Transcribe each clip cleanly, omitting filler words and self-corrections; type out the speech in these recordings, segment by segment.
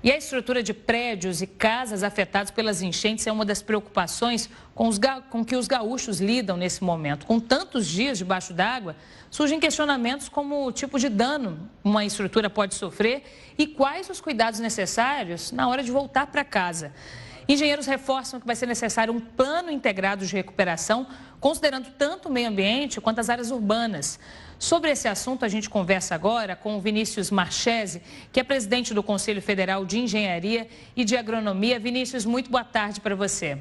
E a estrutura de prédios e casas afetados pelas enchentes é uma das preocupações com que os gaúchos lidam nesse momento. Com tantos dias debaixo d'água, surgem questionamentos como o tipo de dano uma estrutura pode sofrer e quais os cuidados necessários na hora de voltar para casa. Engenheiros reforçam que vai ser necessário um plano integrado de recuperação, considerando tanto o meio ambiente quanto as áreas urbanas. Sobre esse assunto, a gente conversa agora com o Vinícius Marchese, que é presidente do Conselho Federal de Engenharia e de Agronomia. Vinícius, muito boa tarde para você.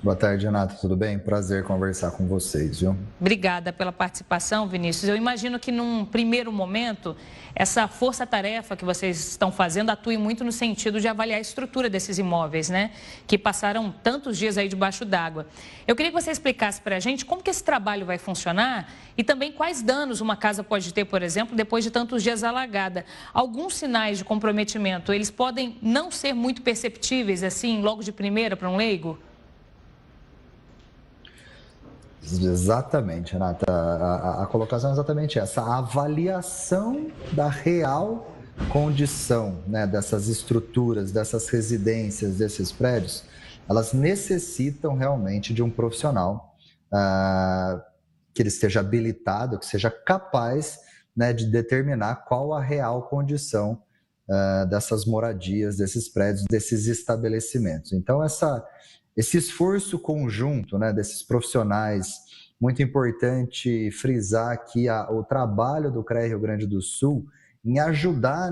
Boa tarde, Renata. Tudo bem? Prazer conversar com vocês, viu? Obrigada pela participação, Vinícius. Eu imagino que num primeiro momento, essa força-tarefa que vocês estão fazendo atue muito no sentido de avaliar a estrutura desses imóveis, né? Que passaram tantos dias aí debaixo d'água. Eu queria que você explicasse para a gente como que esse trabalho vai funcionar e também quais danos uma casa pode ter, por exemplo, depois de tantos dias alagada. Alguns sinais de comprometimento, eles podem não ser muito perceptíveis, assim, logo de primeira para um leigo? Exatamente, Renata. A colocação é exatamente essa. A avaliação da real condição, né, dessas estruturas, dessas residências, desses prédios, elas necessitam realmente de um profissional que ele esteja habilitado, que seja capaz, né, de determinar qual a real condição dessas moradias, desses prédios, desses estabelecimentos. Então, esse esforço conjunto, né, desses profissionais, muito importante frisar aqui o trabalho do CREA Rio Grande do Sul em ajudar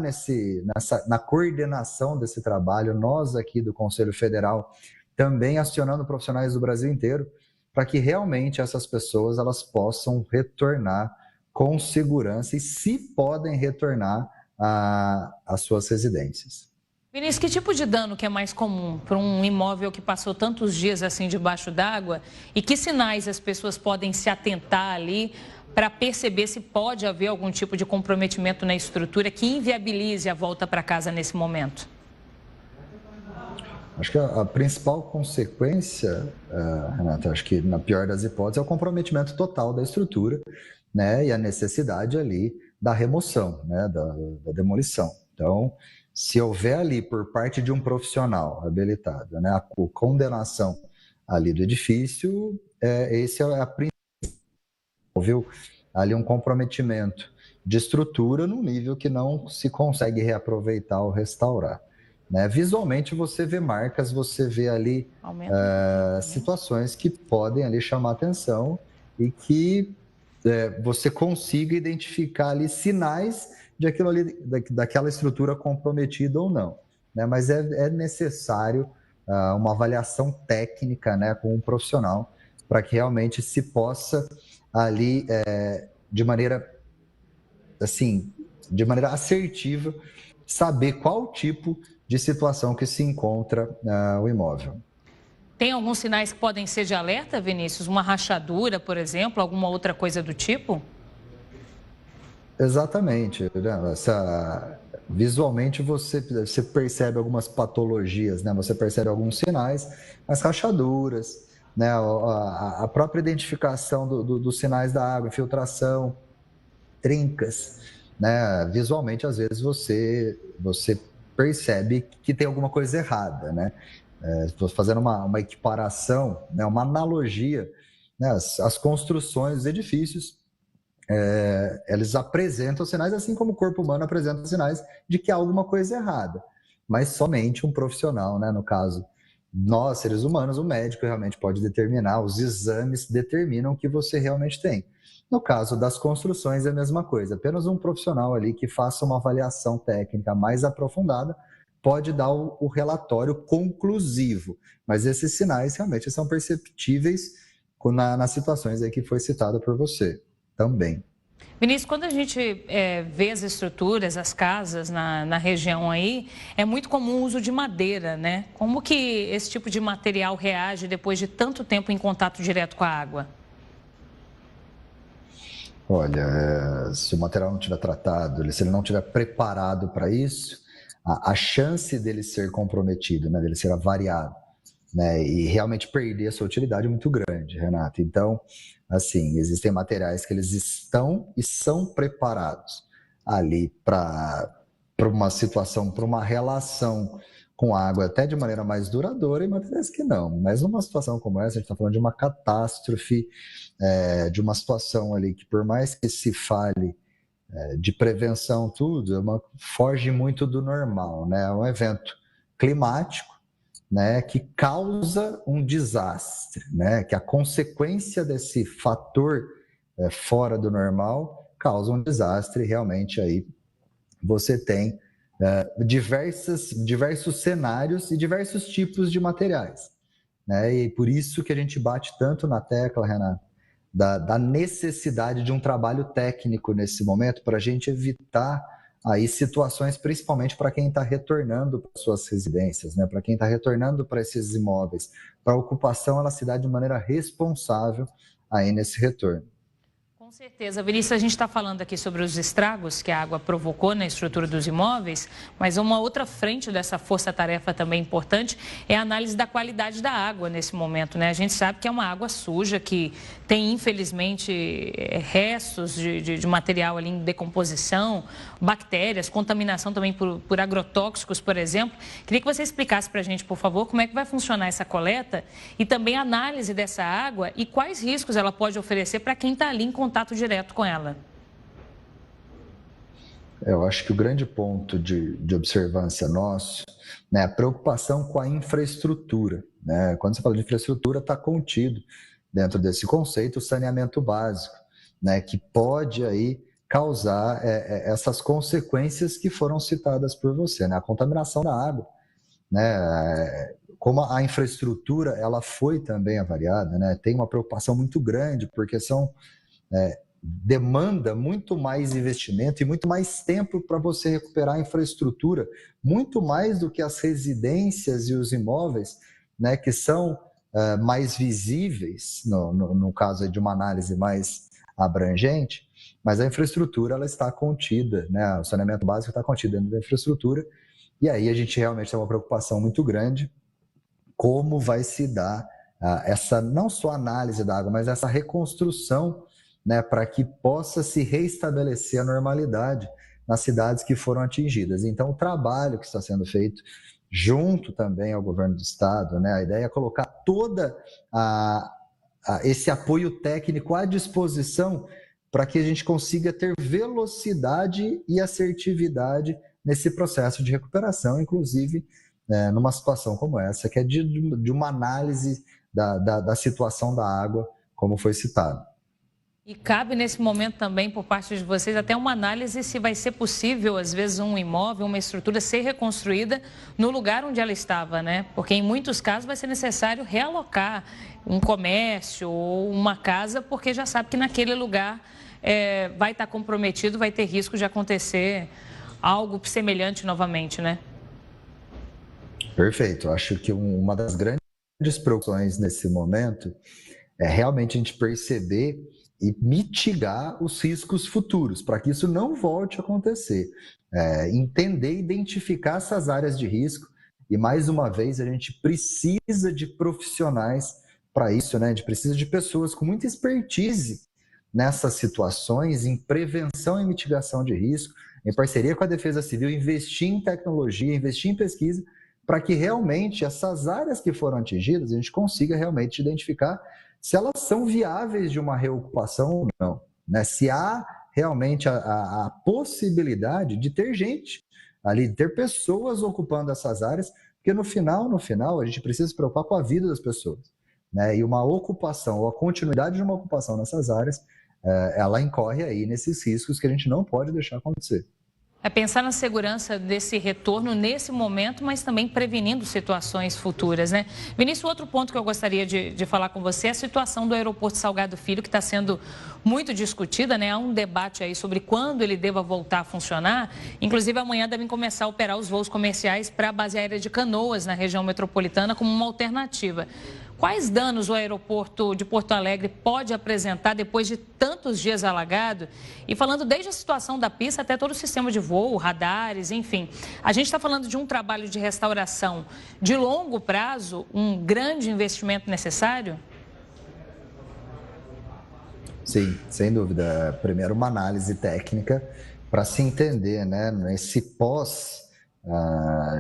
na coordenação desse trabalho, nós aqui do Conselho Federal também acionando profissionais do Brasil inteiro, para que realmente essas pessoas elas possam retornar com segurança e se podem retornar às suas residências. Vinícius, que tipo de dano que é mais comum para um imóvel que passou tantos dias assim debaixo d'água e que sinais as pessoas podem se atentar ali para perceber se pode haver algum tipo de comprometimento na estrutura que inviabilize a volta para casa nesse momento? Acho que a principal consequência, Renata, acho que na pior das hipóteses, é o comprometimento total da estrutura, né, e a necessidade ali da remoção, né, da demolição. Então, se houver ali por parte de um profissional habilitado, né, a condenação ali do edifício, esse é a principal, viu? Ali um comprometimento de estrutura num nível que não se consegue reaproveitar ou restaurar. Né? Visualmente você vê marcas, você vê ali situações que podem ali chamar atenção e que você consiga identificar ali sinais de aquilo ali, daquela estrutura comprometida ou não. Né? Mas é necessário uma avaliação técnica, né, com um profissional para que realmente se possa ali de maneira assertiva saber qual tipo de situação que se encontra o imóvel. Tem alguns sinais que podem ser de alerta, Vinícius? Uma rachadura, por exemplo, alguma outra coisa do tipo? Exatamente. Visualmente você percebe algumas patologias, né? Você percebe alguns sinais, as rachaduras, né? A própria identificação dos sinais da água, infiltração, trincas, né? Visualmente, às vezes, você percebe que tem alguma coisa errada, né? Estou fazendo uma equiparação, né? Uma analogia, né? As construções, os edifícios, eles apresentam sinais, assim como o corpo humano apresenta sinais de que há alguma coisa errada, mas somente um profissional, né? No caso, nós, seres humanos, o médico realmente pode determinar, os exames determinam o que você realmente tem. No caso das construções é a mesma coisa, apenas um profissional ali que faça uma avaliação técnica mais aprofundada pode dar o relatório conclusivo, mas esses sinais realmente são perceptíveis nas situações aí que foi citado por você também. Vinícius, quando a gente vê as estruturas, as casas na região aí, é muito comum o uso de madeira, né? Como que esse tipo de material reage depois de tanto tempo em contato direto com a água? Olha, se o material não estiver tratado, se ele não estiver preparado para isso, a chance dele ser comprometido, né, dele ser avariado, né, e realmente perder a sua utilidade é muito grande, Renato. Então, assim, existem materiais que eles estão e são preparados ali para para uma situação, para uma relação com a água até de maneira mais duradoura, e muitas vezes que não. Mas numa situação como essa, a gente está falando de uma catástrofe, de uma situação ali que, por mais que se fale de prevenção, tudo, foge muito do normal, né? É um evento climático, né, que causa um desastre, né? Que a consequência desse fator fora do normal causa um desastre. Realmente aí você tem diversos cenários e diversos tipos de materiais, né? E por isso que a gente bate tanto na tecla, Renato, da necessidade de um trabalho técnico nesse momento para a gente evitar aí situações, principalmente para quem está retornando para suas residências, né? Para quem está retornando para esses imóveis, para a ocupação, ela se dá de maneira responsável aí nesse retorno. Com certeza. Vinícius, a gente está falando aqui sobre os estragos que a água provocou na estrutura dos imóveis, mas uma outra frente dessa força-tarefa também importante é a análise da qualidade da água nesse momento, né? A gente sabe que é uma água suja, que tem, infelizmente, restos de material ali em decomposição, bactérias, contaminação também por agrotóxicos, por exemplo. Queria que você explicasse para a gente, por favor, como é que vai funcionar essa coleta e também a análise dessa água e quais riscos ela pode oferecer para quem está ali em contato direto com ela. Eu acho que o grande ponto de observância nosso, né, a preocupação com a infraestrutura, né? Quando você fala de infraestrutura, está contido dentro desse conceito o saneamento básico, né, que pode aí causar essas consequências que foram citadas por você, né? A contaminação da água, né? Como a infraestrutura ela foi também avaliada, né? Tem uma preocupação muito grande, porque demanda muito mais investimento e muito mais tempo para você recuperar a infraestrutura, muito mais do que as residências e os imóveis, né, que são mais visíveis, no caso de uma análise mais abrangente, mas a infraestrutura ela está contida, né, o saneamento básico está contido dentro da infraestrutura, e aí a gente realmente tem uma preocupação muito grande como vai se dar essa, não só análise da água, mas essa reconstrução, né, para que possa se reestabelecer a normalidade nas cidades que foram atingidas. Então, o trabalho que está sendo feito junto também ao governo do estado, né, a ideia é colocar toda esse apoio técnico à disposição para que a gente consiga ter velocidade e assertividade nesse processo de recuperação, inclusive numa situação como essa, que é de uma análise da situação da água, como foi citado. E cabe nesse momento também, por parte de vocês, até uma análise se vai ser possível, às vezes, um imóvel, uma estrutura ser reconstruída no lugar onde ela estava, né? Porque em muitos casos vai ser necessário realocar um comércio ou uma casa, porque já sabe que naquele lugar vai estar comprometido, vai ter risco de acontecer algo semelhante novamente, né? Perfeito. Acho que uma das grandes preocupações nesse momento é realmente a gente perceber e mitigar os riscos futuros, para que isso não volte a acontecer. Entender e identificar essas áreas de risco, e mais uma vez a gente precisa de profissionais para isso, né? A gente precisa de pessoas com muita expertise nessas situações, em prevenção e mitigação de risco, em parceria com a Defesa Civil, investir em tecnologia, investir em pesquisa, para que realmente essas áreas que foram atingidas, a gente consiga realmente identificar se elas são viáveis de uma reocupação ou não, né? Se há realmente a possibilidade de ter gente ali, de ter pessoas ocupando essas áreas, porque no final, a gente precisa se preocupar com a vida das pessoas, né? E uma ocupação, ou a continuidade de uma ocupação nessas áreas, ela incorre aí nesses riscos que a gente não pode deixar acontecer. É pensar na segurança desse retorno nesse momento, mas também prevenindo situações futuras, né? Vinícius, outro ponto que eu gostaria de falar com você é a situação do aeroporto Salgado Filho, que está sendo muito discutida, né? Há um debate aí sobre quando ele deva voltar a funcionar. Inclusive, amanhã devem começar a operar os voos comerciais para a base aérea de Canoas, na região metropolitana, como uma alternativa. Quais danos o aeroporto de Porto Alegre pode apresentar depois de tantos dias alagado? E falando desde a situação da pista até todo o sistema de voo, radares, enfim. A gente está falando de um trabalho de restauração de longo prazo, um grande investimento necessário? Sim, sem dúvida. Primeiro, uma análise técnica para se entender, né,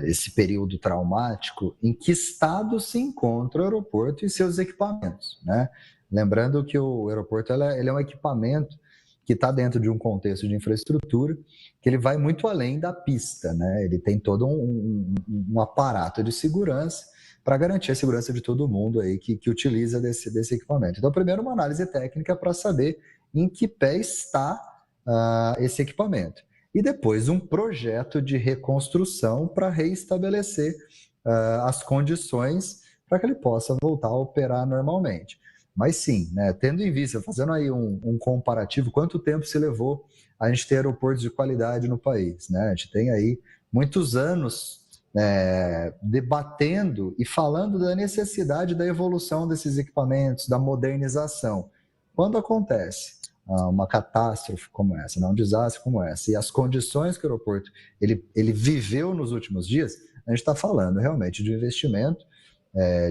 esse período traumático, em que estado se encontra o aeroporto e seus equipamentos, né? Lembrando que o aeroporto ele é um equipamento que está dentro de um contexto de infraestrutura que ele vai muito além da pista, né? Ele tem todo um aparato de segurança para garantir a segurança de todo mundo aí que utiliza desse equipamento. Então, primeiro, uma análise técnica para saber em que pé está esse equipamento. E depois um projeto de reconstrução para reestabelecer as condições para que ele possa voltar a operar normalmente. Mas sim, né, tendo em vista, fazendo aí um comparativo, quanto tempo se levou a gente ter aeroportos de qualidade no país, né? A gente tem aí muitos anos debatendo e falando da necessidade da evolução desses equipamentos, da modernização. Quando acontece uma catástrofe como essa, um desastre como essa, e as condições que o aeroporto ele viveu nos últimos dias, a gente está falando realmente de um investimento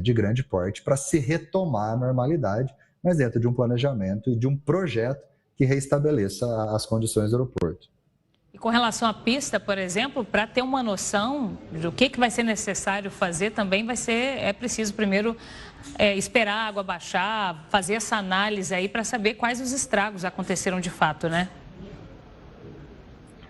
de grande porte para se retomar a normalidade, mas dentro de um planejamento e de um projeto que reestabeleça as condições do aeroporto. E com relação à pista, por exemplo, para ter uma noção do que vai ser necessário fazer, também é preciso primeiro esperar a água baixar, fazer essa análise aí para saber quais os estragos aconteceram de fato, né?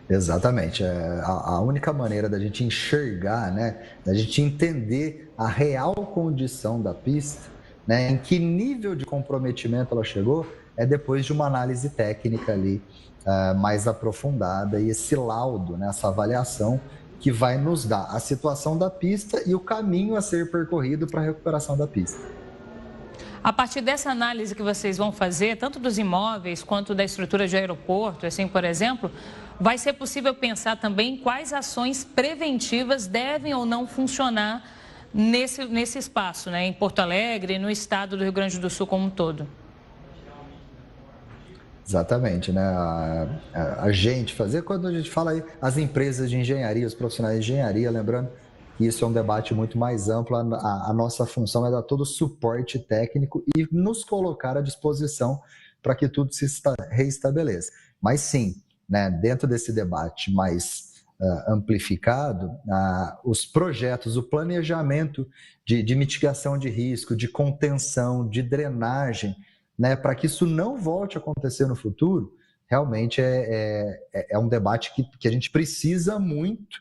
Exatamente. A única maneira da gente enxergar, né, da gente entender a real condição da pista, né, em que nível de comprometimento ela chegou, é depois de uma análise técnica ali mais aprofundada e esse laudo, né, essa avaliação que vai nos dar a situação da pista e o caminho a ser percorrido para a recuperação da pista. A partir dessa análise que vocês vão fazer, tanto dos imóveis quanto da estrutura de aeroporto, assim, por exemplo, vai ser possível pensar também quais ações preventivas devem ou não funcionar nesse espaço, né, em Porto Alegre e no estado do Rio Grande do Sul como um todo. Exatamente, né? A gente fazer, quando a gente fala aí, as empresas de engenharia, os profissionais de engenharia, lembrando que isso é um debate muito mais amplo, a nossa função é dar todo o suporte técnico e nos colocar à disposição para que tudo se reestabeleça. Mas sim, né, dentro desse debate mais amplificado, os projetos, o planejamento de mitigação de risco, de contenção, de drenagem, né, para que isso não volte a acontecer no futuro, realmente é um debate que a gente precisa muito,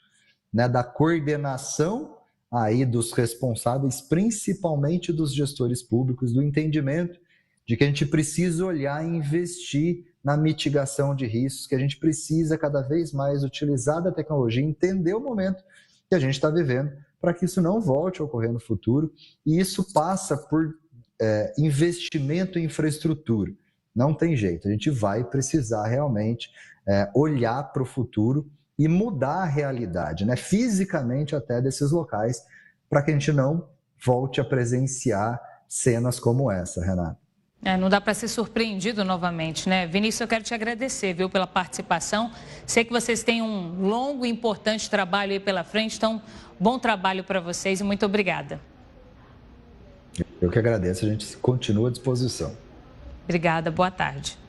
né, da coordenação aí dos responsáveis, principalmente dos gestores públicos, do entendimento de que a gente precisa olhar e investir na mitigação de riscos, que a gente precisa cada vez mais utilizar da tecnologia, entender o momento que a gente está vivendo, para que isso não volte a ocorrer no futuro, e isso passa por investimento em infraestrutura. Não tem jeito, a gente vai precisar realmente olhar para o futuro e mudar a realidade, né, fisicamente até desses locais, para que a gente não volte a presenciar cenas como essa, Renata. Não dá para ser surpreendido novamente, né? Vinícius, eu quero te agradecer, viu, pela participação. Sei que vocês têm um longo e importante trabalho aí pela frente, então, bom trabalho para vocês e muito obrigada. Eu que agradeço, a gente continua à disposição. Obrigada, boa tarde.